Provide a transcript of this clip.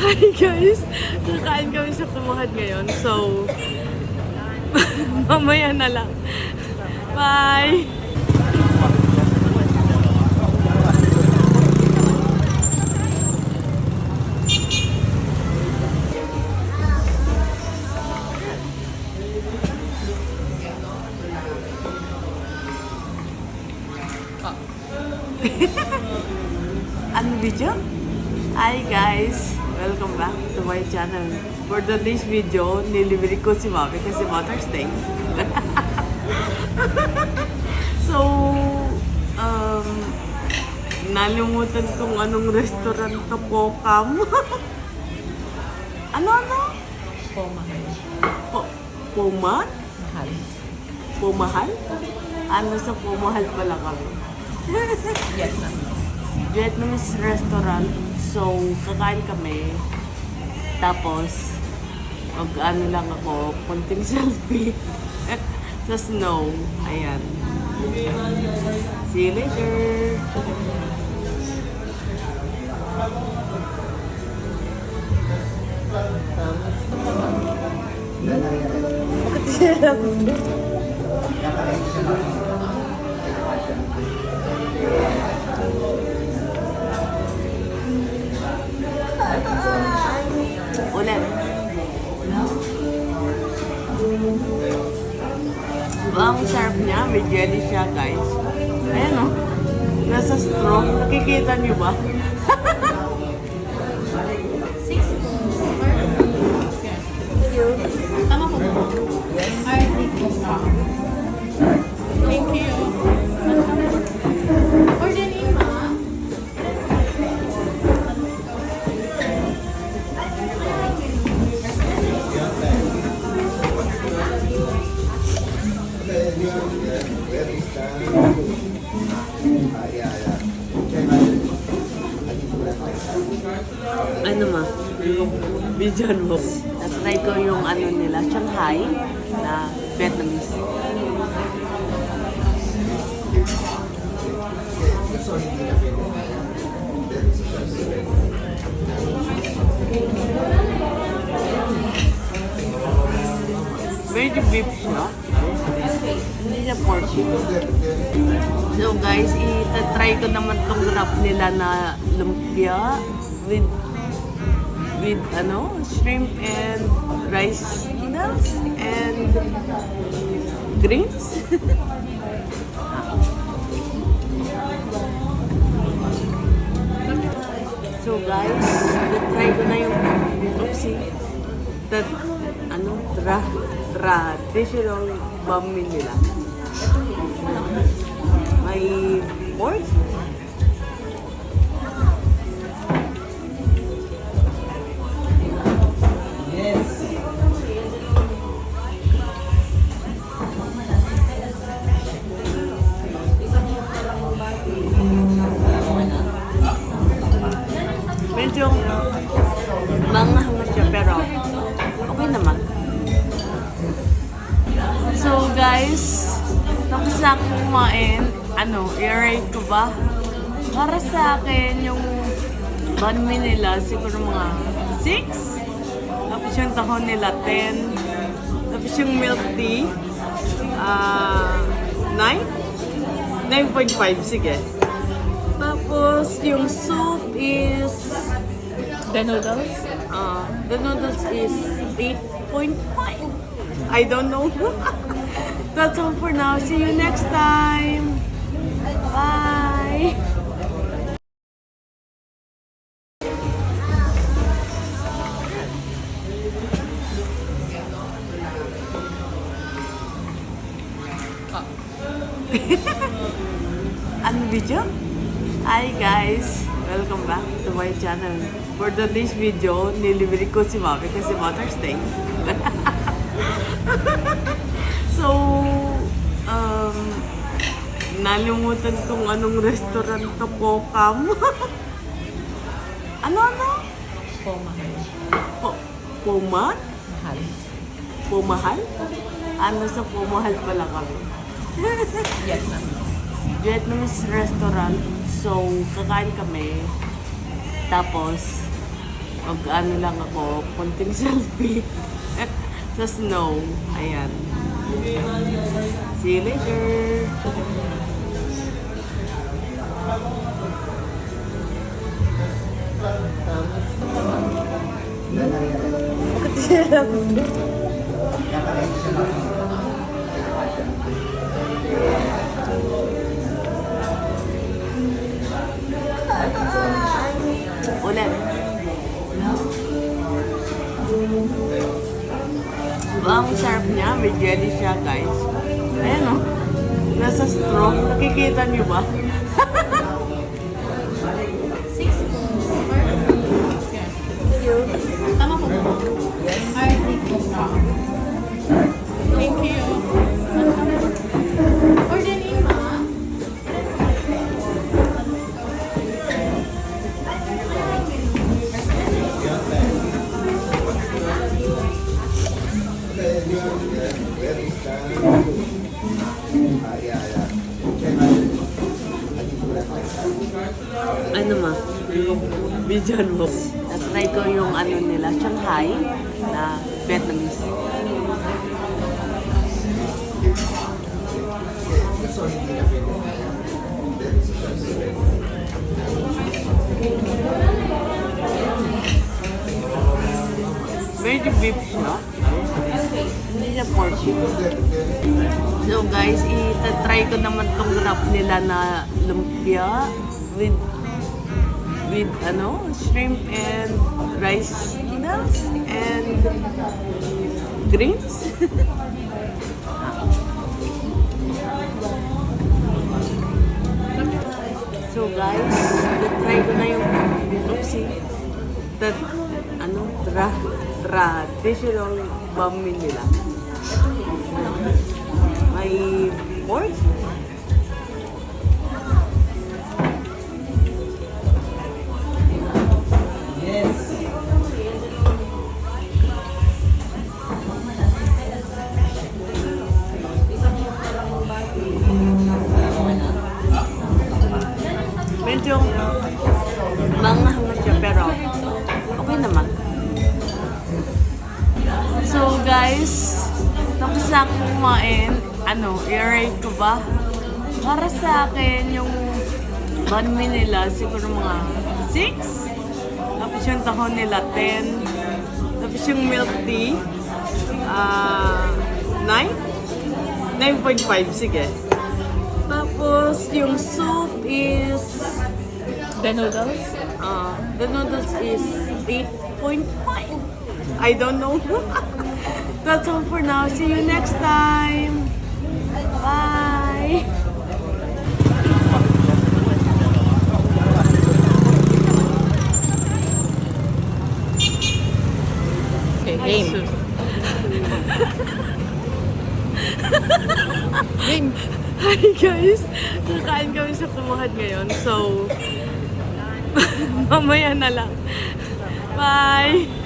Hi guys! Kakain kami sa Pumahad ngayon. So, mamaya na lang. Bye! Ano video? Hi guys! Welcome back to my channel. For today's video, nilibre ko si Mami kasi Mother's Day. So, nalimutan kung anong restaurant to Pokam. Ano? Pumahal. Pumat? Mahal. Pumahal? Ano sa Pumahal pala kami? Vietnam. Vietnamese restaurant. So, kakain kami. Tapos, mag-ano lang ako, kunting selfie. Sa snow. Ayan. See you later! Bakit siya lang? Ulit. Diba ang sarap niya? May jelly siya, guys. Ayan o. Nasa straw. Nakikita niyo ba? Tama po ba? Yes. Ay, thank you. Order ni Ma. Ano ma? Bijan mo. Na-try ko yung ano nila, Shanghai na Vietnamese. Medyo beef siya. Hindi siya pork. So guys, itatry ko naman tong wrap nila na lumpia with shrimp and rice noodles and greens. So guys, try ko na yung traditional bami nila. May pork. Medyo manghang siya pero okay naman. So guys, tapos na ako kumain. I-rate ko ba? Para sa akin, yung banh mi nila siguro mga 6. Tapos yung tahon nila 10. Tapos yung milk tea 9. 9.5, sige. Tapos yung soup is The noodles? the noodles is 8.5. I don't know. That's all for now. See you next time. Bye. Ano video? Hi guys! Welcome back to my channel. For today's video, nilibre ko si Mami kasi Mother's Day. So, nalimutan kung anong restaurant to Pokam. Ano? Pumahal. Pumat? Mahal. Pumahal? Ano sa Pumahal pala kami? Vietnam. Vietnamese restaurant. So, kakain kami. Tapos, Mag-ano lang ako, konting selfie. Sa snow. Ayan. See you later. Bakit siya lang? Ulit. Diba, ang sarap niya. May jelly siya, guys. Ayan o. Nasa straw. Nakikita niyo ba? Tama po ba? Ay, thank you. Thank you. Order ni ma. Ano ma? Bidyan mo. Na-try ko yung ano nila, Shanghai na Vietnamese. Medyo beef siya. Hindi siya pork. So guys, itatry ko naman tong wrap nila na lumpia with ano, shrimp and rice noodles and greens. So guys, try ko na yung traditional bami nila. May pork. Medyo manghang siya pero okay naman. So guys, tapos na akong kumain. Ano, i-rate ko ba? Para sa akin, yung banh mi nila siguro mga 6. Tapos yung tahon nila 10. Tapos yung milk tea 9. 9.5, sige. Tapos yung soup is The noodles? the noodles is 8.5. I don't know. That's all for now. See you next time. Bye. Okay, game. Game. Hi guys! Kakain kami sa Pumahad ngayon. So, mamaya na lang. Bye!